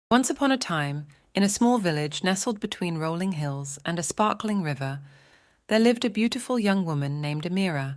Once upon a time, in a small village nestled between rolling hills and a sparkling river, there lived a beautiful young woman named Amira.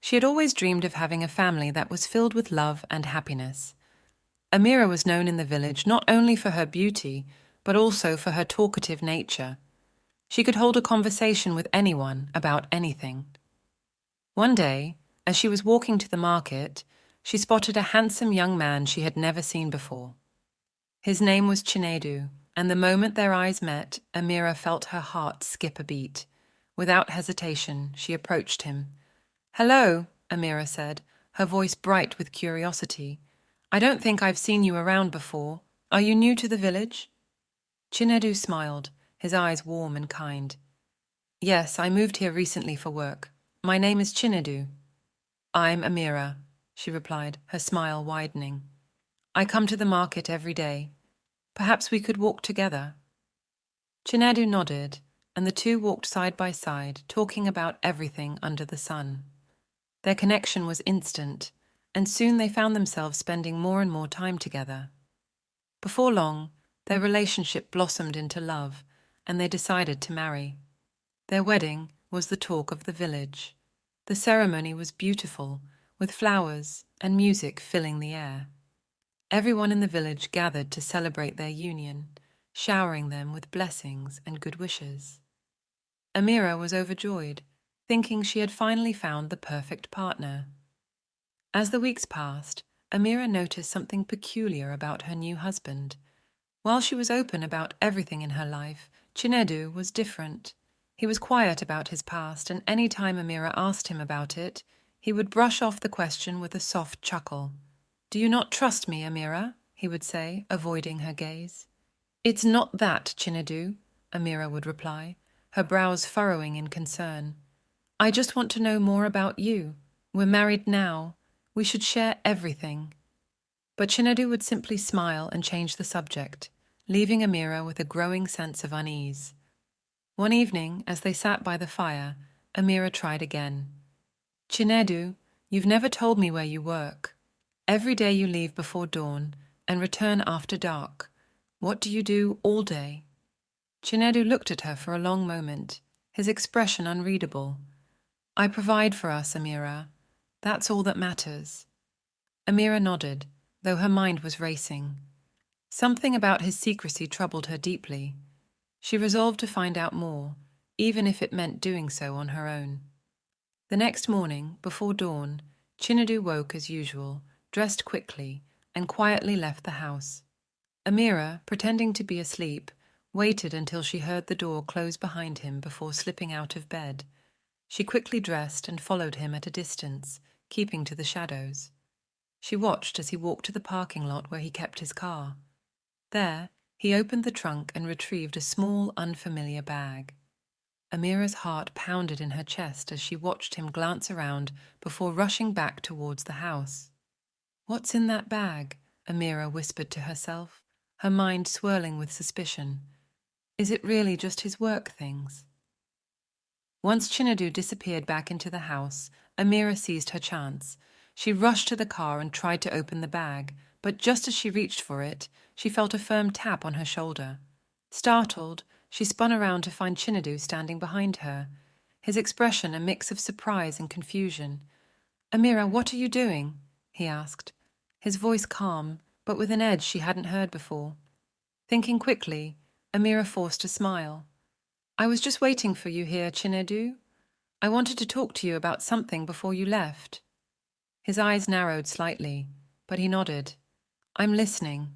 She had always dreamed of having a family that was filled with love and happiness. Amira was known in the village not only for her beauty, but also for her talkative nature. She could hold a conversation with anyone about anything. One day, as she was walking to the market, she spotted a handsome young man she had never seen before. His name was Chinedu, and the moment their eyes met, Amira felt her heart skip a beat. Without hesitation, she approached him. "Hello," Amira said, her voice bright with curiosity. "I don't think I've seen you around before. Are you new to the village?" Chinedu smiled, his eyes warm and kind. "Yes, I moved here recently for work. My name is Chinedu." "I'm Amira," she replied, her smile widening. "I come to the market every day. Perhaps we could walk together." Chinedu nodded, and the two walked side by side, talking about everything under the sun. Their connection was instant, and soon they found themselves spending more and more time together. Before long, their relationship blossomed into love, and they decided to marry. Their wedding was the talk of the village. The ceremony was beautiful, with flowers and music filling the air. Everyone in the village gathered to celebrate their union, showering them with blessings and good wishes. Amira was overjoyed, thinking she had finally found the perfect partner. As the weeks passed, Amira noticed something peculiar about her new husband. While she was open about everything in her life, Chinedu was different. He was quiet about his past, and any time Amira asked him about it, he would brush off the question with a soft chuckle. "Do you not trust me, Amira?" he would say, avoiding her gaze. "It's not that, Chinedu," Amira would reply, her brows furrowing in concern. "I just want to know more about you. We're married now. We should share everything." But Chinedu would simply smile and change the subject, leaving Amira with a growing sense of unease. One evening, as they sat by the fire, Amira tried again. "Chinedu, you've never told me where you work. Every day you leave before dawn and return after dark. What do you do all day?" Chinedu looked at her for a long moment, his expression unreadable. "I provide for us, Amira. That's all that matters." Amira nodded, though her mind was racing. Something about his secrecy troubled her deeply. She resolved to find out more, even if it meant doing so on her own. The next morning, before dawn, Chinedu woke as usual, dressed quickly, and quietly left the house. Amira, pretending to be asleep, waited until she heard the door close behind him before slipping out of bed. She quickly dressed and followed him at a distance, keeping to the shadows. She watched as he walked to the parking lot where he kept his car. There, he opened the trunk and retrieved a small, unfamiliar bag. Amira's heart pounded in her chest as she watched him glance around before rushing back towards the house. "What's in that bag?" Amira whispered to herself, her mind swirling with suspicion. "Is it really just his work things?" Once Chinedu disappeared back into the house, Amira seized her chance. She rushed to the car and tried to open the bag, but just as she reached for it, she felt a firm tap on her shoulder. Startled, she spun around to find Chinedu standing behind her, his expression a mix of surprise and confusion. "Amira, what are you doing?" he asked, his voice calm, but with an edge she hadn't heard before. Thinking quickly, Amira forced a smile. "I was just waiting for you here, Chinedu. I wanted to talk to you about something before you left." His eyes narrowed slightly, but he nodded. "I'm listening."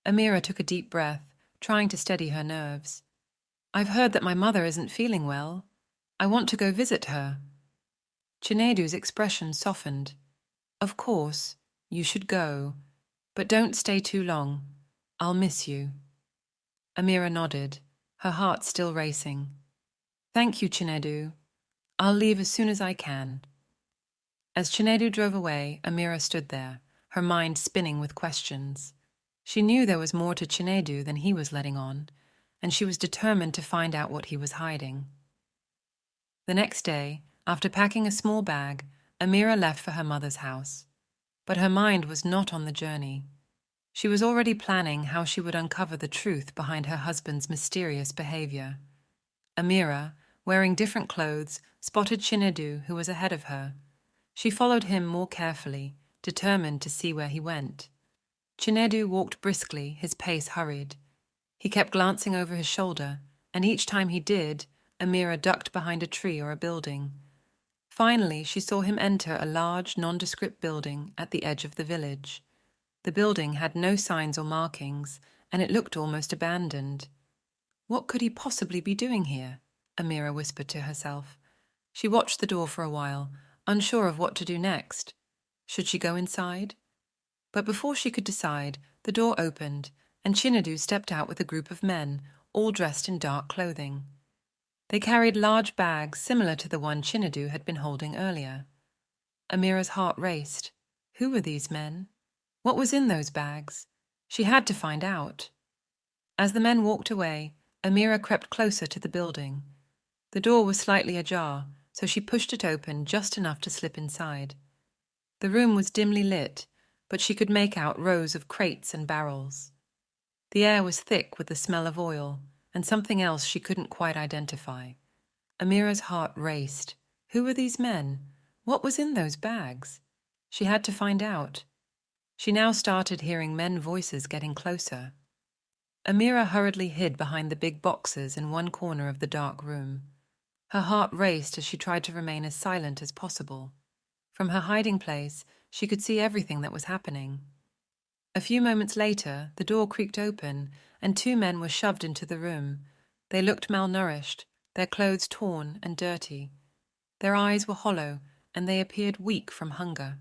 Amira took a deep breath, trying to steady her nerves. "I've heard that my mother isn't feeling well. I want to go visit her." Chinedu's expression softened. "Of course, you should go, but don't stay too long. I'll miss you." Amira nodded, her heart still racing. "Thank you, Chinedu. I'll leave as soon as I can." As Chinedu drove away, Amira stood there, her mind spinning with questions. She knew there was more to Chinedu than he was letting on, and she was determined to find out what he was hiding. The next day, after packing a small bag, Amira left for her mother's house. But her mind was not on the journey. She was already planning how she would uncover the truth behind her husband's mysterious behavior. Amira, wearing different clothes, spotted Chinedu, who was ahead of her. She followed him more carefully, determined to see where he went. Chinedu walked briskly, his pace hurried. He kept glancing over his shoulder, and each time he did, Amira ducked behind a tree or a building. Finally, she saw him enter a large, nondescript building at the edge of the village. The building had no signs or markings, and it looked almost abandoned. What could he possibly be doing here? Amira whispered to herself. She watched the door for a while, unsure of what to do next. Should she go inside? But before she could decide, the door opened, and Chinedu stepped out with a group of men, all dressed in dark clothing. They carried large bags similar to the one Chinedu had been holding earlier. Amira's heart raced. Who were these men? What was in those bags? She had to find out. As the men walked away, Amira crept closer to the building. The door was slightly ajar, so she pushed it open just enough to slip inside. The room was dimly lit, but she could make out rows of crates and barrels. The air was thick with the smell of oil, and something else she couldn't quite identify. Amira's heart raced. Who were these men? What was in those bags? She had to find out. She now started hearing men's voices getting closer. Amira hurriedly hid behind the big boxes in one corner of the dark room. Her heart raced as she tried to remain as silent as possible. From her hiding place, she could see everything that was happening. A few moments later, the door creaked open, and two men were shoved into the room. They looked malnourished, their clothes torn and dirty. Their eyes were hollow, and they appeared weak from hunger.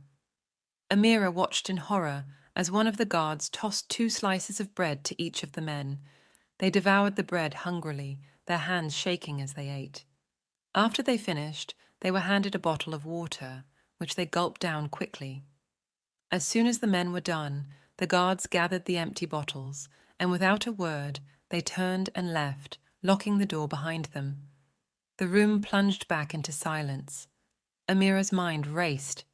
Amira watched in horror as one of the guards tossed 2 slices of bread to each of the men. They devoured the bread hungrily, their hands shaking as they ate. After they finished, they were handed a bottle of water, which they gulped down quickly. As soon as the men were done, the guards gathered the empty bottles, and without a word, they turned and left, locking the door behind them. The room plunged back into silence. Amira's mind raced.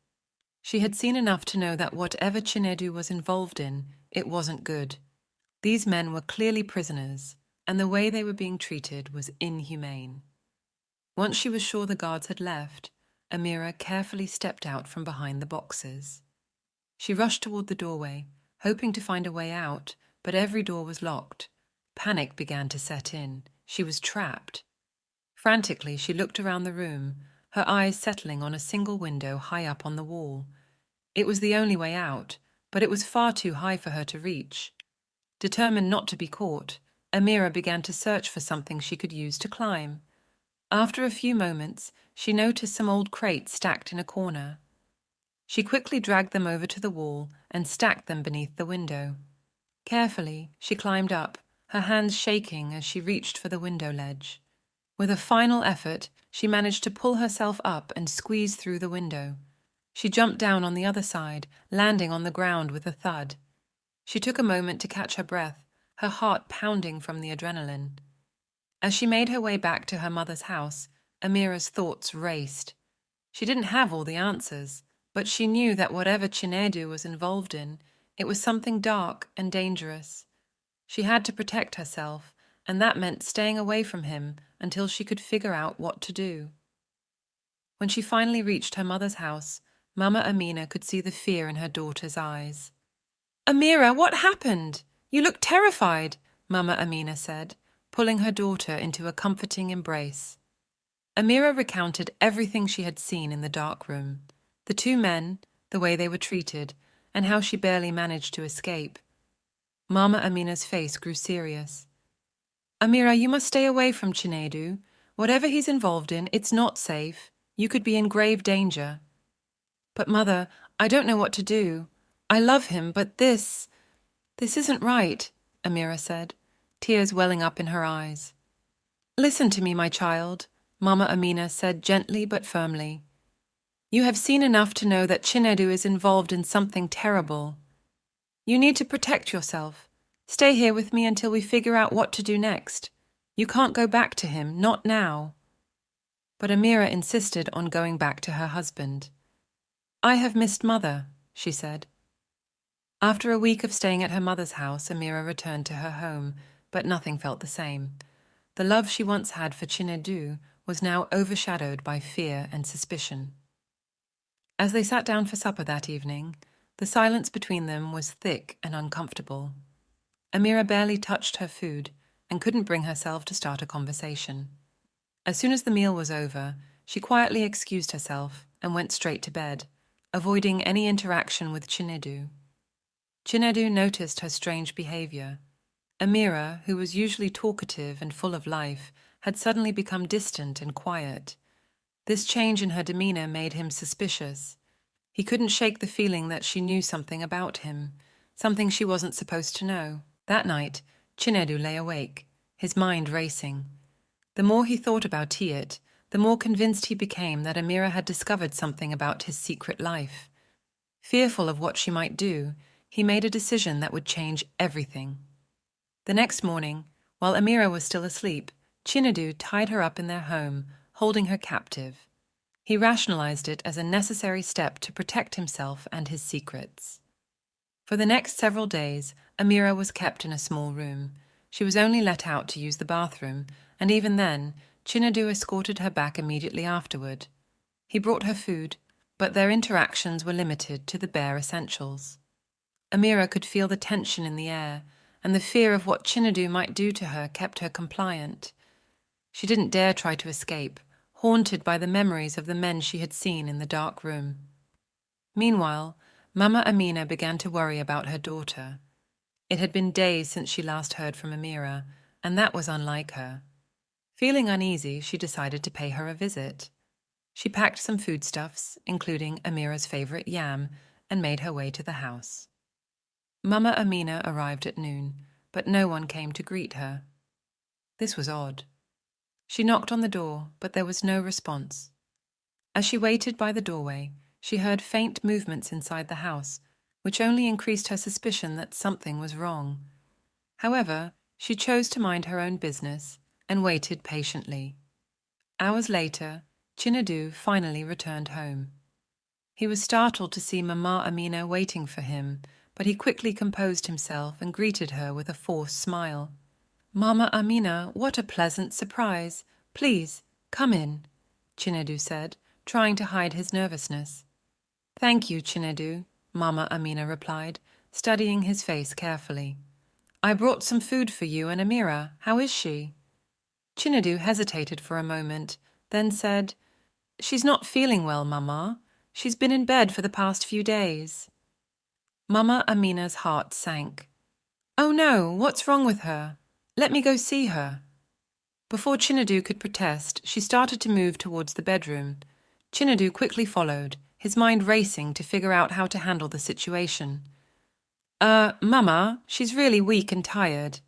She had seen enough to know that whatever Chinedu was involved in, it wasn't good. These men were clearly prisoners, and the way they were being treated was inhumane. Once she was sure the guards had left, Amira carefully stepped out from behind the boxes. She rushed toward the doorway, hoping to find a way out, but every door was locked. Panic began to set in. She was trapped. Frantically, she looked around the room, her eyes settling on a single window high up on the wall. It was the only way out, but it was far too high for her to reach. Determined not to be caught, Amira began to search for something she could use to climb. After a few moments, she noticed some old crates stacked in a corner. She quickly dragged them over to the wall and stacked them beneath the window. Carefully, she climbed up, her hands shaking as she reached for the window ledge. With a final effort, she managed to pull herself up and squeeze through the window. She jumped down on the other side, landing on the ground with a thud. She took a moment to catch her breath, her heart pounding from the adrenaline. As she made her way back to her mother's house, Amira's thoughts raced. She didn't have all the answers, but she knew that whatever Chinedu was involved in, it was something dark and dangerous. She had to protect herself, and that meant staying away from him until she could figure out what to do. When she finally reached her mother's house, Mama Amina could see the fear in her daughter's eyes. "Amira, what happened? You look terrified," Mama Amina said, pulling her daughter into a comforting embrace. Amira recounted everything she had seen in the dark room. The two men, the way they were treated, and how she barely managed to escape. Mama Amina's face grew serious. "Amira, you must stay away from Chinedu. Whatever he's involved in, it's not safe. You could be in grave danger." "But Mother, I don't know what to do. I love him, but this isn't right," Amira said, tears welling up in her eyes. "Listen to me, my child," Mama Amina said gently but firmly. "You have seen enough to know that Chinedu is involved in something terrible. You need to protect yourself. Stay here with me until we figure out what to do next. You can't go back to him, not now." But Amira insisted on going back to her husband. "I have missed Mother," she said. After a week of staying at her mother's house, Amira returned to her home, but nothing felt the same. The love she once had for Chinedu was now overshadowed by fear and suspicion. As they sat down for supper that evening, the silence between them was thick and uncomfortable. Amira barely touched her food and couldn't bring herself to start a conversation. As soon as the meal was over, she quietly excused herself and went straight to bed, avoiding any interaction with Chinedu. Chinedu noticed her strange behavior. Amira, who was usually talkative and full of life, had suddenly become distant and quiet. This change in her demeanor made him suspicious. He couldn't shake the feeling that she knew something about him, something she wasn't supposed to know. That night, Chinedu lay awake, his mind racing. The more he thought about Tiet, the more convinced he became that Amira had discovered something about his secret life. Fearful of what she might do, he made a decision that would change everything. The next morning, while Amira was still asleep, Chinedu tied her up in their home, holding her captive. He rationalized it as a necessary step to protect himself and his secrets. For the next several days, Amira was kept in a small room. She was only let out to use the bathroom, and even then, Chinedu escorted her back immediately afterward. He brought her food, but their interactions were limited to the bare essentials. Amira could feel the tension in the air, and the fear of what Chinedu might do to her kept her compliant. She didn't dare try to escape, haunted by the memories of the men she had seen in the dark room. Meanwhile, Mama Amina began to worry about her daughter. It had been days since she last heard from Amira, and that was unlike her. Feeling uneasy, she decided to pay her a visit. She packed some foodstuffs, including Amira's favorite yam, and made her way to the house. Mama Amina arrived at noon, but no one came to greet her. This was odd. She knocked on the door, but there was no response. As she waited by the doorway, she heard faint movements inside the house, which only increased her suspicion that something was wrong. However, she chose to mind her own business and waited patiently. Hours later, Chinedu finally returned home. He was startled to see Mama Amina waiting for him, but he quickly composed himself and greeted her with a forced smile. "Mama Amina, what a pleasant surprise! Please, come in," Chinedu said, trying to hide his nervousness. "Thank you, Chinedu," Mama Amina replied, studying his face carefully. "I brought some food for you and Amira. How is she?" Chinedu hesitated for a moment, then said, "She's not feeling well, Mama. She's been in bed for the past few days." Mama Amina's heart sank. "Oh no, what's wrong with her? Let me go see her." Before Chinedu could protest, she started to move towards the bedroom. Chinedu quickly followed, his mind racing to figure out how to handle the situation. Mama, she's really weak and tired.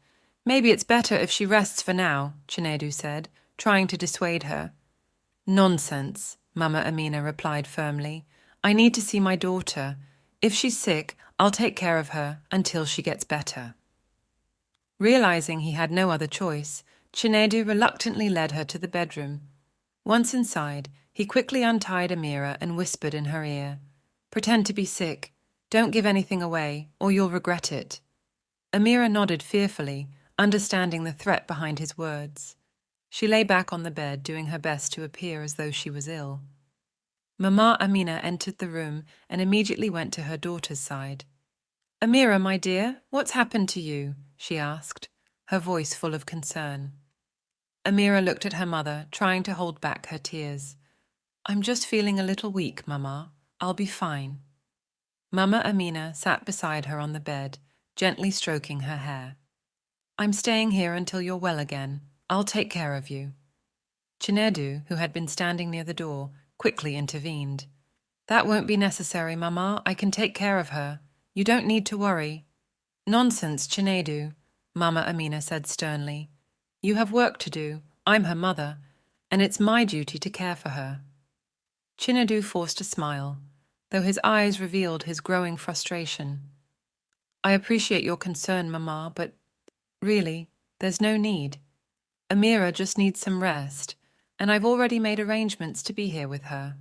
Maybe it's better if she rests for now," Chinedu said, trying to dissuade her. "Nonsense," Mama Amina replied firmly. "I need to see my daughter. If she's sick, I'll take care of her until she gets better." Realizing he had no other choice, Chinedu reluctantly led her to the bedroom. Once inside, he quickly untied Amira and whispered in her ear, "Pretend to be sick. Don't give anything away, or you'll regret it." Amira nodded fearfully, understanding the threat behind his words. She lay back on the bed, doing her best to appear as though she was ill. Mama Amina entered the room and immediately went to her daughter's side. "Amira, my dear, what's happened to you?" she asked, her voice full of concern. Amira looked at her mother, trying to hold back her tears. "I'm just feeling a little weak, Mama. I'll be fine." Mama Amina sat beside her on the bed, gently stroking her hair. "I'm staying here until you're well again. I'll take care of you." Chinedu, who had been standing near the door, quickly intervened. "That won't be necessary, Mama. I can take care of her. You don't need to worry." "Nonsense, Chinedu," Mama Amina said sternly. "You have work to do. I'm her mother, and it's my duty to care for her." Chinedu forced a smile, though his eyes revealed his growing frustration. "I appreciate your concern, Mama, but really, there's no need. Amira just needs some rest, and I've already made arrangements to be here with her."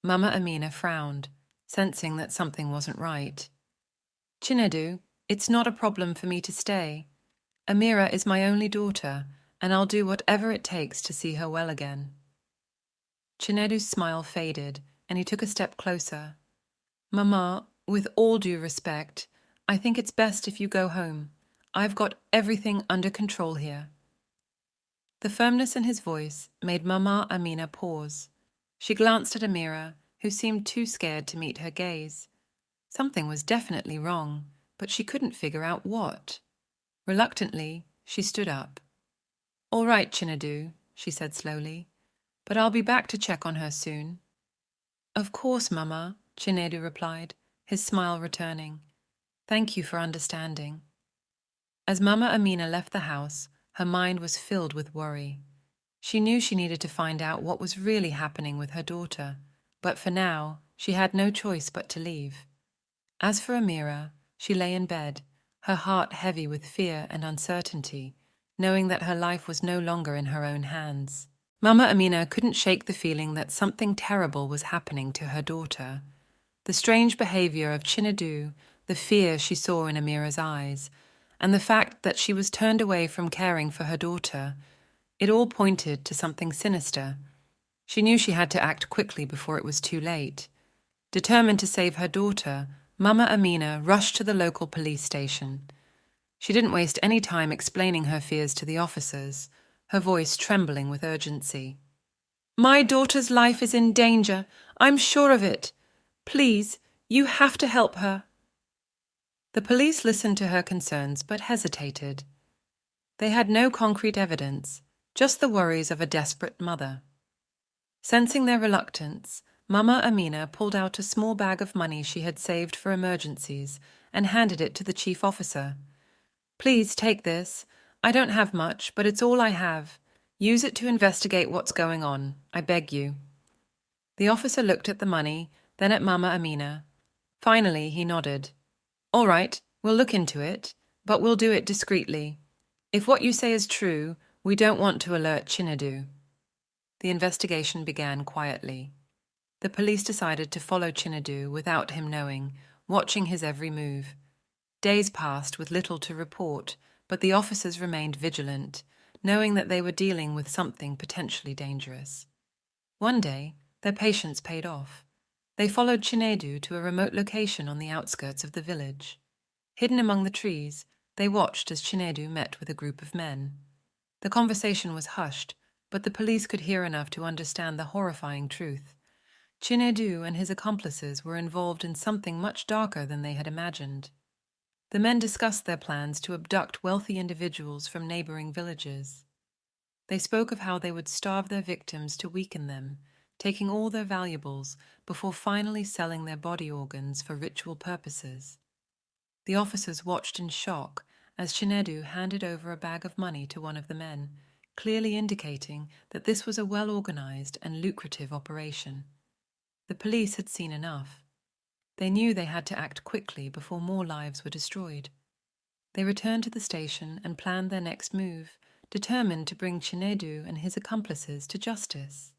Mama Amina frowned, sensing that something wasn't right. Chinedu, it's not a problem for me to stay. Amira is my only daughter, and I'll do whatever it takes to see her well again. Chinedu's smile faded, and he took a step closer. Mama, with all due respect, I think it's best if you go home. I've got everything under control here. The firmness in his voice made Mama Amina pause. She glanced at Amira, who seemed too scared to meet her gaze. Something was definitely wrong, but she couldn't figure out what. Reluctantly, she stood up. "All right, Chinedu," she said slowly, "but I'll be back to check on her soon." "Of course, Mama," Chinedu replied, his smile returning. "Thank you for understanding." As Mama Amina left the house, her mind was filled with worry. She knew she needed to find out what was really happening with her daughter, but for now, she had no choice but to leave. As for Amira, she lay in bed, her heart heavy with fear and uncertainty, knowing that her life was no longer in her own hands. Mama Amina couldn't shake the feeling that something terrible was happening to her daughter. The strange behavior of Chinedu, the fear she saw in Amira's eyes, and the fact that she was turned away from caring for her daughter, it all pointed to something sinister. She knew she had to act quickly before it was too late. Determined to save her daughter, Mama Amina rushed to the local police station. She didn't waste any time explaining her fears to the officers, her voice trembling with urgency. "My daughter's life is in danger. I'm sure of it. Please, you have to help her." The police listened to her concerns but hesitated. They had no concrete evidence, just the worries of a desperate mother. Sensing their reluctance, Mama Amina pulled out a small bag of money she had saved for emergencies and handed it to the chief officer. "Please take this. I don't have much, but it's all I have. Use it to investigate what's going on. I beg you." The officer looked at the money, then at Mama Amina. Finally, he nodded. "All right, we'll look into it, but we'll do it discreetly. If what you say is true, we don't want to alert Chinedu." The investigation began quietly. The police decided to follow Chinedu without him knowing, watching his every move. Days passed with little to report, but the officers remained vigilant, knowing that they were dealing with something potentially dangerous. One day, their patience paid off. They followed Chinedu to a remote location on the outskirts of the village. Hidden among the trees, they watched as Chinedu met with a group of men. The conversation was hushed, but the police could hear enough to understand the horrifying truth. Chinedu and his accomplices were involved in something much darker than they had imagined. The men discussed their plans to abduct wealthy individuals from neighboring villages. They spoke of how they would starve their victims to weaken them, taking all their valuables before finally selling their body organs for ritual purposes. The officers watched in shock as Chinedu handed over a bag of money to one of the men, clearly indicating that this was a well-organized and lucrative operation. The police had seen enough. They knew they had to act quickly before more lives were destroyed. They returned to the station and planned their next move, determined to bring Chinedu and his accomplices to justice.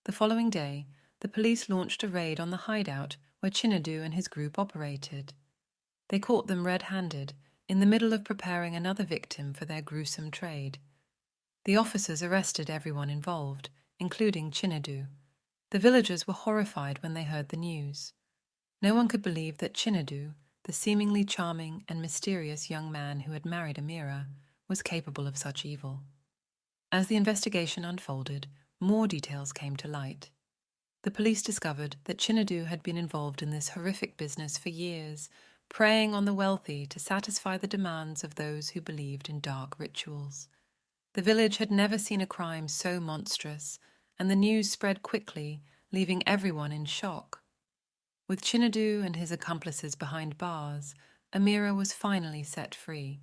The following day, the police launched a raid on the hideout where Chinedu and his group operated. They caught them red-handed, in the middle of preparing another victim for their gruesome trade. The officers arrested everyone involved, including Chinedu. The villagers were horrified when they heard the news. No one could believe that Chinedu, the seemingly charming and mysterious young man who had married Amira, was capable of such evil. As the investigation unfolded, more details came to light. The police discovered that Chinedu had been involved in this horrific business for years, preying on the wealthy to satisfy the demands of those who believed in dark rituals. The village had never seen a crime so monstrous, and the news spread quickly, leaving everyone in shock. With Chinedu and his accomplices behind bars, Amira was finally set free.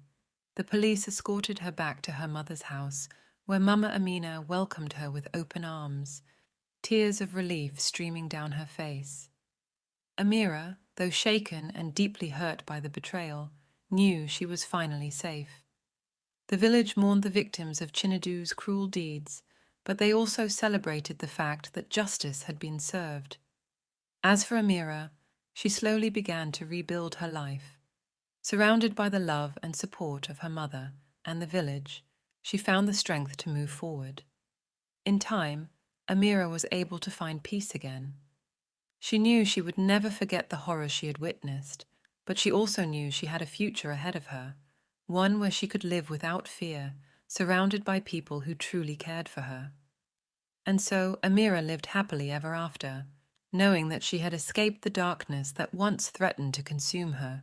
The police escorted her back to her mother's house, where Mama Amina welcomed her with open arms, tears of relief streaming down her face. Amira, though shaken and deeply hurt by the betrayal, knew she was finally safe. The village mourned the victims of Chinedu's cruel deeds, but they also celebrated the fact that justice had been served. As for Amira, she slowly began to rebuild her life, Surrounded by the love and support of her mother and the village, she found the strength to move forward. In time, Amira was able to find peace again. She knew she would never forget the horrors she had witnessed, but she also knew she had a future ahead of her, one where she could live without fear, surrounded by people who truly cared for her. And so Amira lived happily ever after, knowing that she had escaped the darkness that once threatened to consume her.